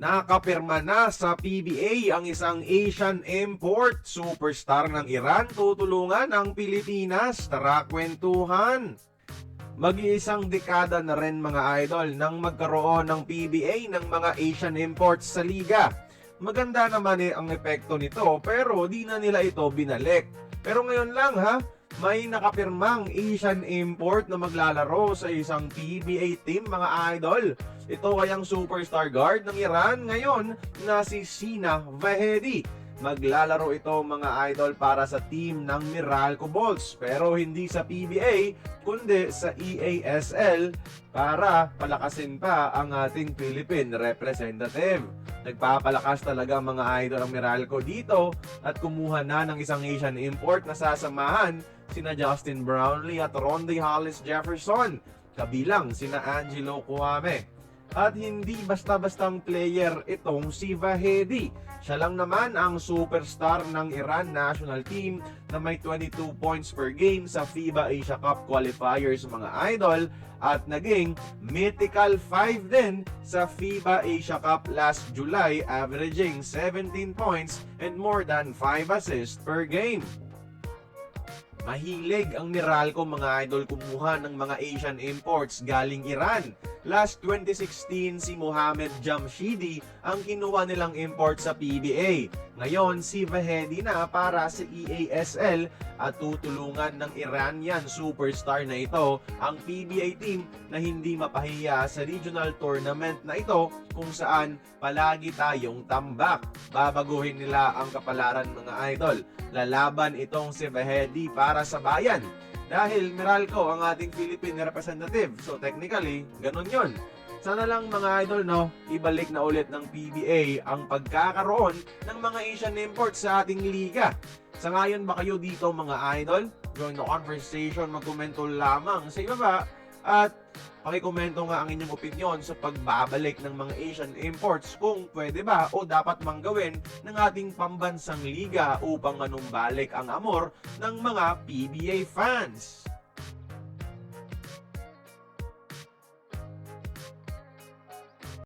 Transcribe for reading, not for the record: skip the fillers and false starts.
Nakapirma na sa PBA ang isang Asian import. Superstar ng Iran tutulungan ang Pilipinas. Tara kwentuhan! Mag-iisang dekada na rin mga idol nang magkaroon ng PBA ng mga Asian imports sa liga. Maganda naman ang epekto nito pero di na nila ito binalik. Pero ngayon lang may nakapirmang Asian import na maglalaro sa isang PBA team mga idol. Ito ay ang superstar guard ng Iran ngayon na si Sina Vahedi. Maglalaro ito mga idol para sa team ng Meralco Bolts pero hindi sa PBA kundi sa EASL para palakasin pa ang ating Philippine representative. Nagpapalakas talaga mga idol ang Meralco dito at kumuha na ng isang Asian import na sasamahan sina Justin Brownlee at Ronde Hollis Jefferson kabilang sina Angelo Cuame. At hindi basta-bastang player itong si Vahedi. Siya lang naman ang superstar ng Iran national team na may 22 points per game sa FIBA Asia Cup qualifiers mga idol at naging mythical 5 din sa FIBA Asia Cup last July averaging 17 points and more than 5 assists per game. Mahilig ang Meralco mga idol kumuha ng mga Asian imports galing Iran. Last 2016 si Mohamed Jamshidi ang kinuha nilang import sa PBA. Ngayon si Vahedi na para sa EASL at tutulungan ng Iranian superstar na ito ang PBA team na hindi mapahiya sa regional tournament na ito kung saan palagi tayong tambak. Babaguhin nila ang kapalaran mga idol. Lalaban itong si Vahedi para sa bayan. Dahil Meralco ang ating Philippine representative. So technically, ganun yon. Sana lang mga idol ibalik na ulit ng PBA ang pagkakaroon ng mga Asian imports sa ating liga. Sa ngayon ba kayo dito mga idol? Join the conversation, magkomento lamang sa ibaba at pakikomento nga ang inyong opinion sa pagbabalik ng mga Asian imports kung pwede ba o dapat mang gawin ng ating pambansang liga upang manumbalik ang amor ng mga PBA fans.